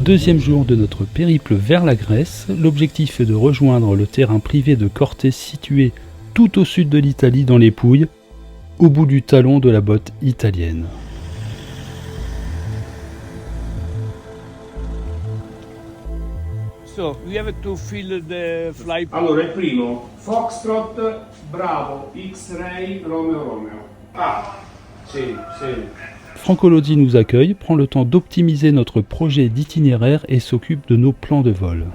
Deuxième jour de notre périple vers la Grèce, l'objectif est de rejoindre le terrain privé de Corté situé tout au sud de l'Italie dans les Pouilles, au bout du talon de la botte italienne. So, we have to fill the flight. Allora, il primo, Foxtrot, Bravo, X-Ray, Romeo, Romeo. Ah, sì. Franco Lodi nous accueille, prend le temps d'optimiser notre projet d'itinéraire et s'occupe de nos plans de vol.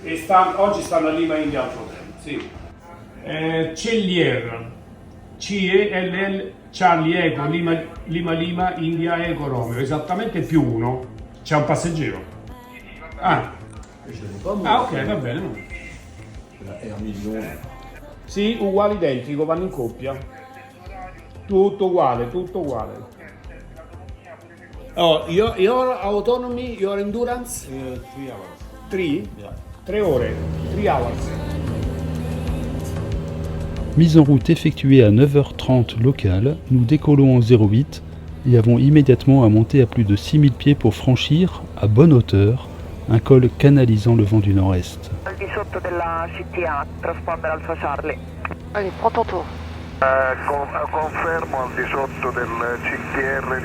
Oggi stanno a Lima, India Alfa Hotel, sì. Cellier, CELL, Charlie Eco, Lima, India Eco, Romeo, esattamente più uno. C'è un passeggero. Ok, va bene. Sì, uguale identico, vanno in coppia. Tutto uguale. Oh, your autonomy, your endurance? 3 hours. 3? Yeah. 3 ore, 3 hours. Mise en route effectuée à 9h30 locale, nous décollons en 08 et avons immédiatement à monter à plus de 6000 pieds pour franchir, à bonne hauteur, un col canalisant le vent du nord-est. Al di sotto della CTA, transponder Alfa Charlie. Allez, prends ton tour. Confermo al di sotto del CTR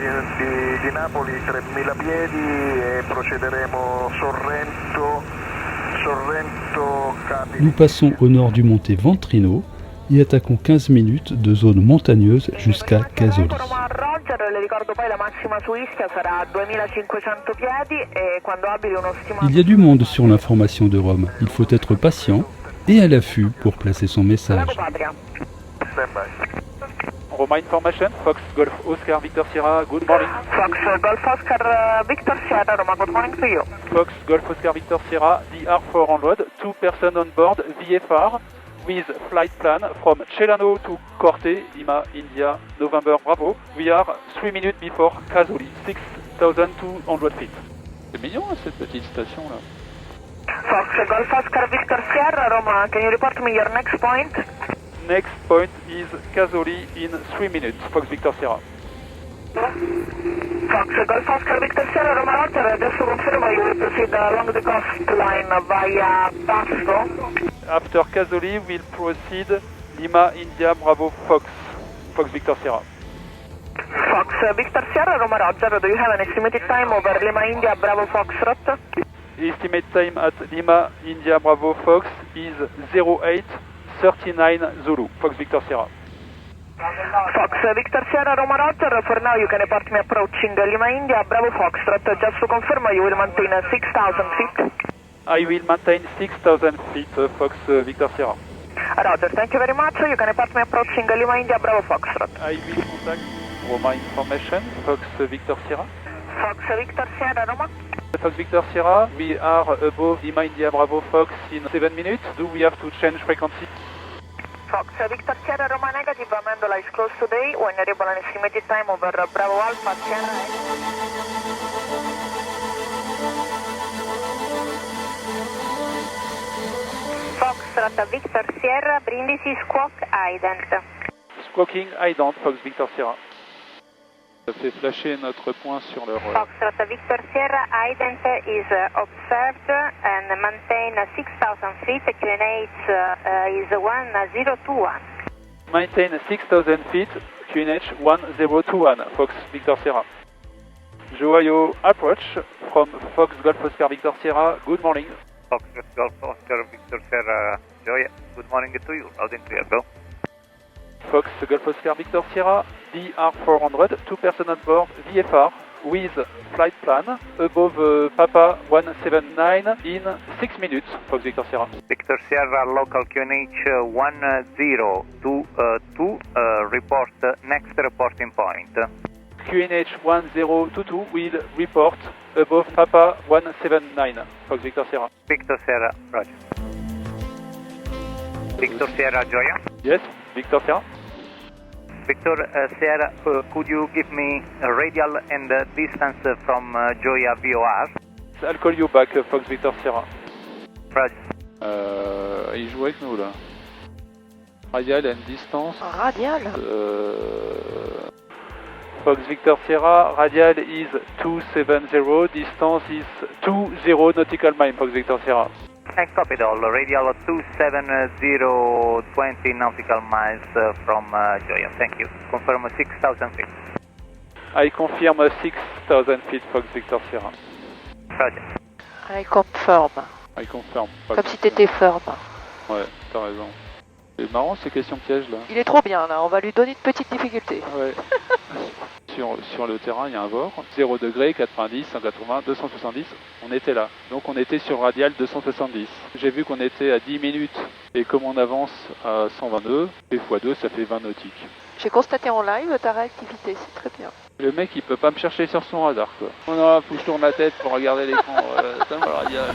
di Napoli 3000 piedi e procederemo Sorrento Capri. Nous passons au nord du monté Ventrino et attaquons 15 minutes de zone montagneuse jusqu'à Casoli. Le ricordo poi la massima su Ischia sarà 2500 piedi e quando abili uno stimato. Il y a du monde sur l'information de Rome. Il faut être patient et à l'affût pour placer son message. Roma information, Fox Golf Oscar Victor Sierra, good morning. Fox Golf Oscar Victor Sierra, Roma, good morning to you. Fox Golf Oscar Victor Sierra, DR400, 2 persons on board, VFR, with flight plan from Celano to Corte, Lima, India, November, Bravo. We are 3 minutes before Casoli, 6,200 feet. C'est mignon cette petite station là. Fox Golf Oscar Victor Sierra, Roma, can you report me your next point? Next point is Casoli in 3 minutes, Fox Victor Sierra. Fox Golf Oscar Victor Sierra, Roma Roger, just to confirm you will proceed along the coastline via Pasto. After Casoli, we'll proceed Lima, India, Bravo, Fox Victor Sierra. Fox Victor Sierra, Roma Roger, do you have an estimated time over Lima, India, Bravo, Foxtrot? Estimate time at Lima, India, Bravo, Fox is 08:39 Zulu, Fox Victor Sierra. Fox Victor Sierra, Roma Roger, for now you can report me approaching Lima, India, Bravo, Foxtrot, just to confirm you will maintain 6,000 feet. I will maintain 6,000 feet, Fox Victor Sierra. Roger, thank you very much. You can report me approaching Lima, India, Bravo, Foxtrot. I will contact Roma information, Fox Victor Sierra. Fox Victor Sierra, Roma. Fox Victor Sierra, we are above Lima, India, Bravo, Fox in 7 minutes. Do we have to change frequency? Fox Victor Sierra, Roma negative, Amendola is close today. When you're able an estimated time over Bravo Alpha Sierra. Foxtrot Victor Sierra, Brindisi Squawk Ident. Squawking Ident, Fox Victor Sierra. Ça fait flasher notre point sur leur... Foxtrot Victor Sierra, Ident is observed and maintain 6,000 feet, QNH is 1021. Maintain 6,000 feet, QNH 1021, Fox Victor Sierra. Joayo approach from Fox Golf Oscar Victor Sierra, good morning. Fox Golf Oscar Victor Sierra, Joya, good morning to you, loud and clear, go. Fox Golf Oscar Victor Sierra, DR400, 2 persons on board, VFR, with flight plan, above Papa 179 in 6 minutes, Fox Victor Sierra. Victor Sierra, local QNH 1022, report next reporting point. QNH 1022 will report above Papa 179, Fox Victor Sierra. Victor Sierra, roger. Victor Sierra, Joya? Yes, Victor Sierra. Victor Sierra, could you give me a radial and distance from Joya VOR? I'll call you back, Fox Victor Sierra. Roger. Il joue avec nous là. Radial and distance. Radial Fox Victor Sierra, radial is 270, distance is 20 nautical miles, Fox Victor Sierra. And copy all, radial 270, 20 nautical miles from Joya. Thank you. Confirm 6,000 feet. I confirm 6,000 feet, Fox Victor Sierra. Roger. I confirm. I confirm. Comme si t'étais firm. Ouais, t'as raison. C'est marrant ces questions pièges là. Il est trop bien là, on va lui donner une petite difficulté. Ouais. sur le terrain, il y a un VOR. 0 degré, 90, 180, 270. On était là. Donc on était sur radial 270. J'ai vu qu'on était à 10 minutes. Et comme on avance à 122, et x2, ça fait 20 nautiques. J'ai constaté en live ta réactivité, c'est très bien. Le mec, il peut pas me chercher sur son radar, quoi. Oh non, faut que je tourne la tête pour regarder l'écran. Ça me radial.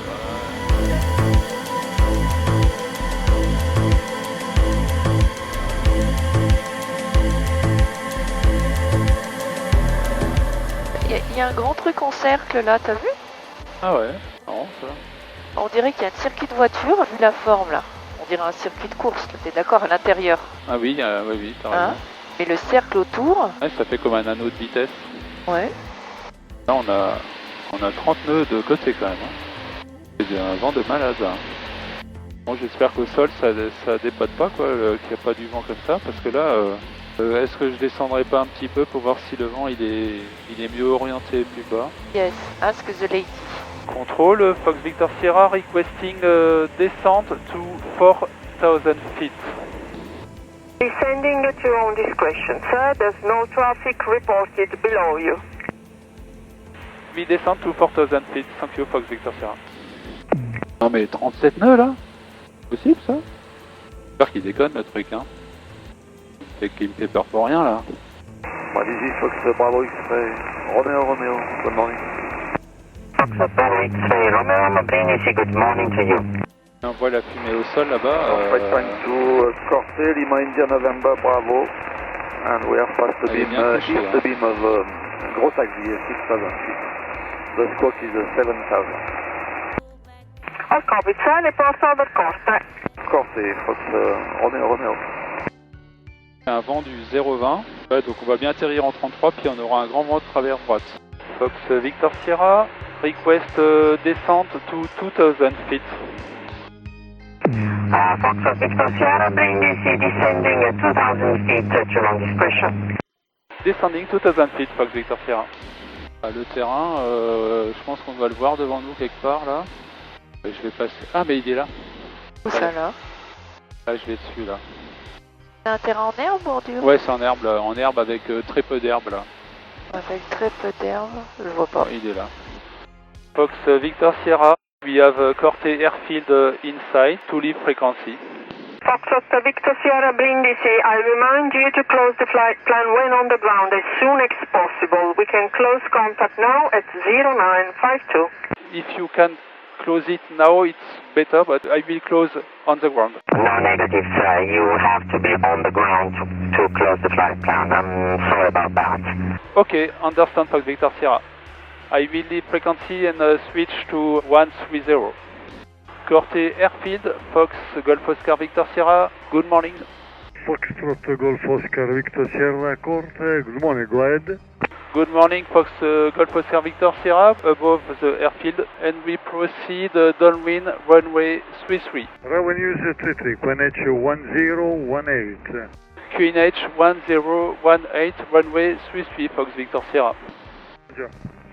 Il y a un grand truc en cercle là, t'as vu? Ah ouais, marrant ça. On dirait qu'il y a un circuit de voiture, vu la forme là. On dirait un circuit de course, t'es d'accord, à l'intérieur. Ah oui, oui, t'as raison. Hein? Mais le cercle autour... Ouais, ça fait comme un anneau de vitesse. Ouais. Là, on a 30 nœuds de côté quand même. Hein. C'est un vent de malade. Hein. Bon, j'espère qu'au sol, ça dépote pas, quoi, qu'il n'y a pas du vent comme ça, parce que là, est-ce que je descendrai pas un petit peu pour voir si le vent il est mieux orienté plus bas? Yes, ask the lady. Contrôle, Fox Victor Sierra requesting descent to 4,000 feet. Descending at your own discretion, sir. There's no traffic reported below you. We descend to 4,000 feet. Thank you, Fox Victor Sierra. Non mais 37 nœuds là? C'est possible ça? J'espère qu'il déconne le truc, hein. Il me fait peur pour rien là. Allez-y, Fox Bravo X-Ray. Romeo, good morning. Fox Bravo X-Ray, Romeo Brindisi, good morning to you. On voit la fumée au sol là-bas. to Corte, Lima India November Bravo. And we are past the beam, east the beam of Gros Taxi, 6,000 feet. The squawk is 7,000. All copy, sir. Report over Corte. Corte, Fox Romeo. Un vent du 0,20. Ouais, donc on va bien atterrir en 33, puis on aura un grand vent de travers droite. Fox Victor Sierra, request descent to 2,000 feet. Fox Victor Sierra, Brindisi, descending at 2,000 feet at your own discretion. Descending 2,000 feet, Fox Victor Sierra. Le terrain, je pense qu'on doit le voir devant nous quelque part là. Je vais passer. Ah, mais il est là. Où ça là? Là, je vais dessus là. C'est un terrain en herbe, bordure? Ouais, c'est en herbe avec très peu d'herbe là. Avec très peu d'herbe, je vois pas. Oh, il est là. Fox Victor Sierra, we have Corte Airfield inside to leave frequency. Foxtrot Victor Sierra Brindisi, I remind you to close the flight plan when on the ground as soon as possible. We can close contact now at 0952. If you can close it now, it's better, but I will close on the ground. No, negative, sir. You have to be on the ground to close the flight plan. I'm sorry about that. Okay, understand, Fox Victor Sierra. I will leave frequency and switch to 130. Corte Airfield, Fox Golf Oscar Victor Sierra, good morning. Foxtrot Golf Oscar Victor Sierra, Corte, good morning, go ahead. Good morning, Fox Golf Oscar Victor Sierra, above the airfield, and we proceed downwind runway 33. Revenue 33, QNH 1018. QNH 1018, runway 33, Fox Victor Sierra.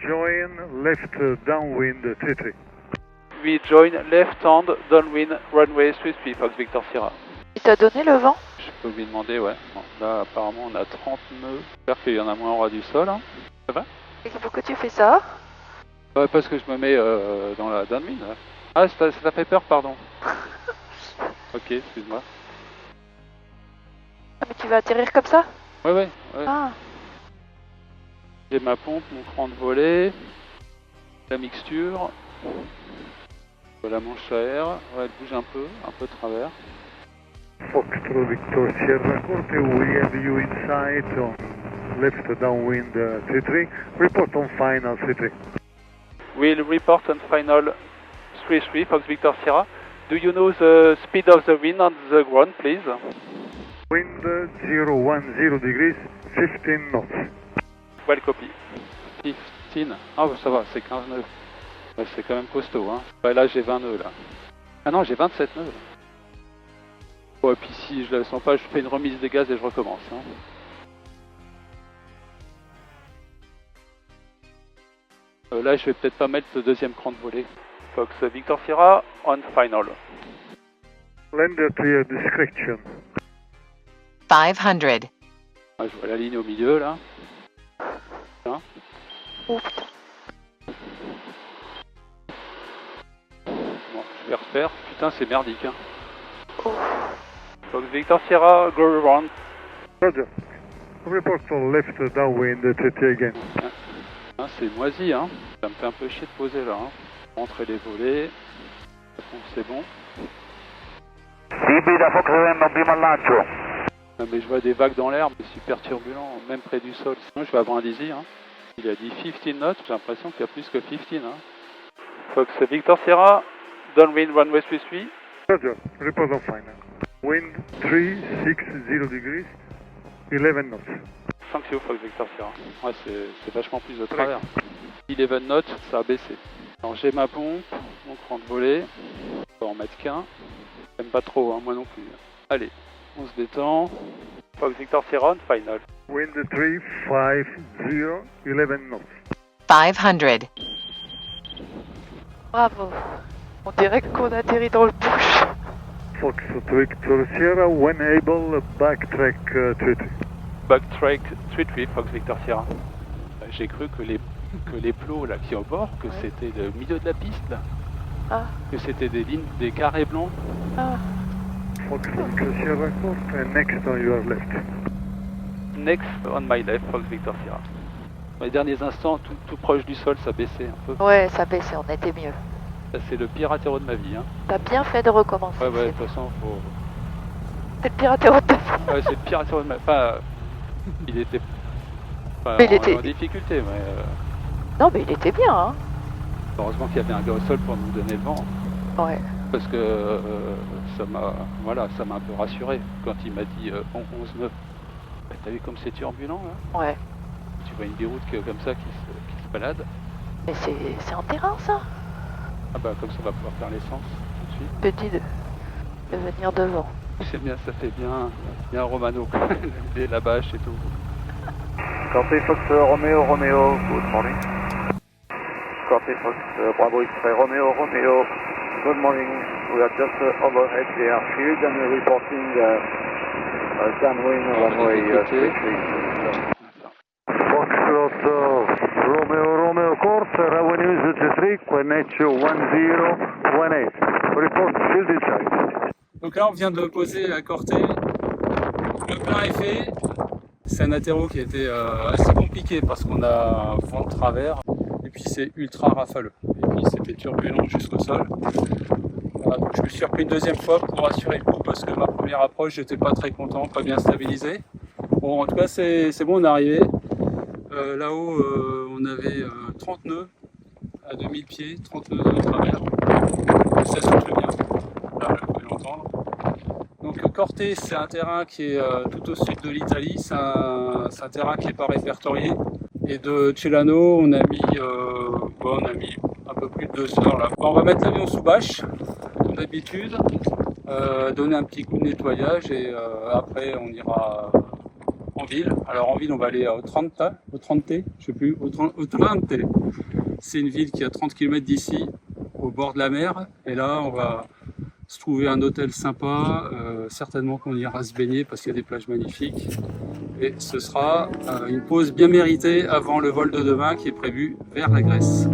Join left downwind 33. We join left hand downwind runway 33, Fox Victor Sierra. Il t'a donné le vent? Je peux lui demander, ouais. Bon, là, apparemment, on a 30 nœuds. J'espère qu'il y en a moins au ras du sol. Hein. Ça va? Et pourquoi tu fais ça? Ouais, parce que je me mets dans la downwind. Ouais. Ah, ça t'a fait peur, pardon. Ok, excuse-moi. Ah, mais tu vas atterrir comme ça? Ouais. Ah. J'ai ma pompe, mon cran de volet, la mixture, la manche à air. Ouais, elle bouge un peu de travers. Foxtrot Victor Sierra, Corte, we have you inside on left downwind 33. Report on final 33. We'll report on final 33, Fox Victor Sierra. Do you know the speed of the wind on the ground, please? Wind 010 degrees, 15 knots. Well copy. 15. Ah bah, ça va, c'est 15 nœuds. Ouais, c'est quand même costaud, hein. Ouais, là j'ai 20 nœuds là. Ah non, j'ai 27 nœuds. Bon, et puis si je la sens pas, je fais une remise des gaz et je recommence. Hein. Là, je vais peut-être pas mettre le deuxième cran de volée. Fox Victor Sierra, on final. Lander to your discretion. 500. Ouais, je vois la ligne au milieu là. Hein. Oh putain. Bon, je vais refaire. Putain, c'est merdique. Hein. Oh. Fox Victor Sierra, go around. Roger. Report on left downwind 30 again. Hein, c'est moisi, hein. Ça me fait un peu chier de poser là. Hein. Rentrer les volets. C'est bon. Non, mais je vois des vagues dans l'air, mais super turbulent, même près du sol. Sinon, je vais avoir un dizzy. Hein. Il a dit 15 knots, j'ai l'impression qu'il y a plus que 15. Hein. Fox Victor Sierra, downwind runway 33. Roger. Report on final. Wind 360 degrees, 11 knots. Thank you, Fox Victor Sierra. Ouais, c'est vachement plus de travers. 11 knots, ça a baissé. Alors j'ai ma pompe, mon cran de volée. On va en mettre qu'un. J'aime pas trop, hein, moi non plus. Allez, on se détend. Fox Victor Sierra, final. Wind 350, 11 knots. 500. Bravo. On dirait qu'on atterrit dans le bush. Fox Victor Sierra, when able, backtrack 30. Backtrack 33, Fox Victor Sierra. J'ai cru que les plots là qui sont au bord, que c'était le milieu de la piste là. Ah. Que c'était des lignes, des carrés blancs. Ah. Fox Victor Sierra course, and next on your left. Next on my left, Fox Victor Sierra. Dans les derniers instants, tout proche du sol, ça baissait un peu. Ouais, ça baissait, on était mieux. Ça, c'est le pire atterro de ma vie. Hein. T'as bien fait de recommencer. Ouais, de toute façon, faut... C'est le pire atterro de ta vie. Ouais, c'est le pire atterro de ma vie. Enfin, il était... Enfin, mais il était... en difficulté, mais... Non, mais il était bien, hein. Heureusement qu'il y avait un gars au sol pour nous donner le vent. Ouais. Parce que ça m'a un peu rassuré quand il m'a dit 11 nœuds. Bah, t'as vu comme c'est turbulent là? Ouais. Tu vois une déroute comme ça qui se balade. Mais c'est en terrain ça? Ah bah comme ça on va pouvoir faire l'essence tout de suite. Je te dis de venir devant. C'est bien, ça fait bien Romano, la bâche et tout. Corté Fox Romeo, good morning. Corté Fox Bravo X-ray Romeo, good morning. We are just overhead the airfield and we're reporting downwind runway 33. Foxtrot Romeo course, Avenue 33, QNH 1018. Report field inside. Donc là on vient de poser à Corté. Le plein est fait. C'est un atterro qui a été assez compliqué parce qu'on a vent de travers et puis c'est ultra rafaleux. Et puis c'était turbulent jusqu'au sol. Voilà, donc je me suis repris une deuxième fois pour assurer le coup parce que ma première approche j'étais pas très content, pas bien stabilisé. Bon en tout cas c'est bon, on est arrivé. Là-haut on avait 30 nœuds à 2000 pieds, 30 nœuds de travers. Ça souffle bien, là vous pouvez l'entendre. Donc Corté c'est un terrain qui est tout au sud de l'Italie, c'est un terrain qui n'est pas répertorié. Et de Celano on a mis un peu plus de 2 heures là. Bon, on va mettre l'avion sous bâche, comme d'habitude, donner un petit coup de nettoyage et après on ira en ville. Alors en ville on va aller au Trente, je sais plus, au Trente. C'est une ville qui est à 30 km d'ici, au bord de la mer. Et là on va se trouver un hôtel sympa, certainement qu'on ira se baigner parce qu'il y a des plages magnifiques. Et ce sera une pause bien méritée avant le vol de demain qui est prévu vers la Grèce.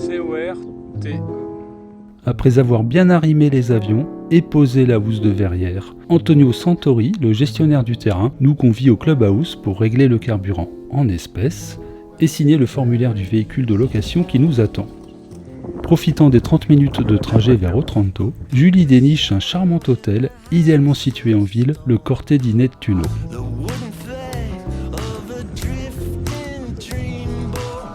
CORTE. Après avoir bien arrimé les avions et posé la housse de verrière, Antonio Santori, le gestionnaire du terrain, nous convie au clubhouse pour régler le carburant en espèces et signer le formulaire du véhicule de location qui nous attend. Profitant des 30 minutes de trajet vers Otranto, Julie déniche un charmant hôtel, idéalement situé en ville, le Corte di Nettuno.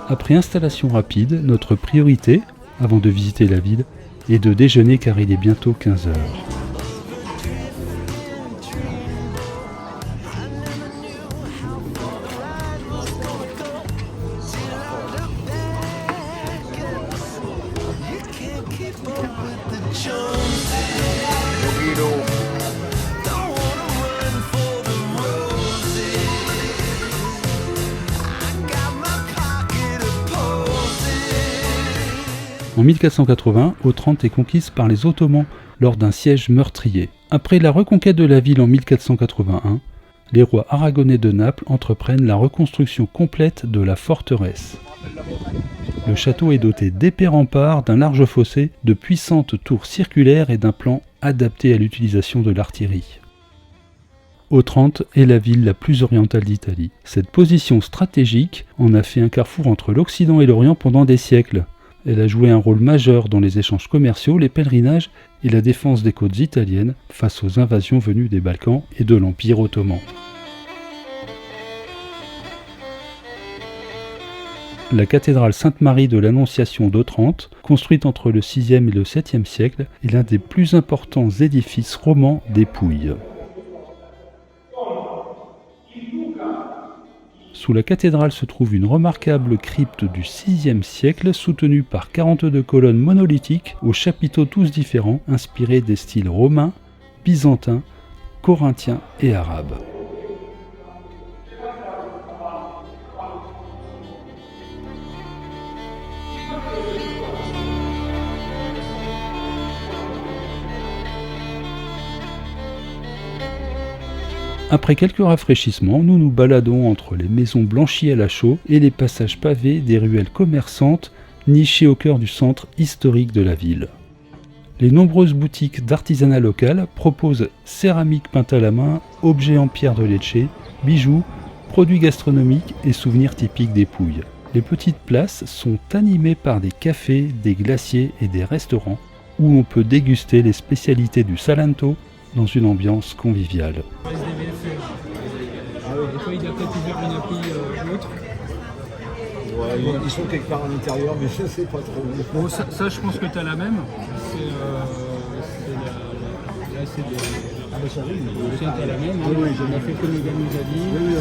Après installation rapide, notre priorité, avant de visiter la ville, est de déjeuner car il est bientôt 15 h. En 1480, Otrante est conquise par les Ottomans lors d'un siège meurtrier. Après la reconquête de la ville en 1481, les rois aragonais de Naples entreprennent la reconstruction complète de la forteresse. Le château est doté d'épais remparts, d'un large fossé, de puissantes tours circulaires et d'un plan adapté à l'utilisation de l'artillerie. Otrante est la ville la plus orientale d'Italie. Cette position stratégique en a fait un carrefour entre l'Occident et l'Orient pendant des siècles. Elle a joué un rôle majeur dans les échanges commerciaux, les pèlerinages et la défense des côtes italiennes face aux invasions venues des Balkans et de l'Empire ottoman. La cathédrale Sainte-Marie de l'Annonciation d'Otrante, construite entre le VIe et le VIIe siècle, est l'un des plus importants édifices romans des Pouilles. Sous la cathédrale se trouve une remarquable crypte du VIe siècle soutenue par 42 colonnes monolithiques aux chapiteaux tous différents inspirés des styles romains, byzantins, corinthiens et arabes. Après quelques rafraîchissements, nous nous baladons entre les maisons blanchies à la chaux et les passages pavés des ruelles commerçantes nichées au cœur du centre historique de la ville. Les nombreuses boutiques d'artisanat local proposent céramique peinte à la main, objets en pierre de Lecce, bijoux, produits gastronomiques et souvenirs typiques des Pouilles. Les petites places sont animées par des cafés, des glaciers et des restaurants où on peut déguster les spécialités du Salento dans une ambiance conviviale. Ah oui, des fois il a peut-être ouvert une appli ou autre. Ouais, ils sont quelque part à l'intérieur, mais je sais pas trop. Bon, ça je pense que tu as la même. C'est Ah bah ça oui, c'est la même. Oui, On a fait comme le gars nous a dit. Oui,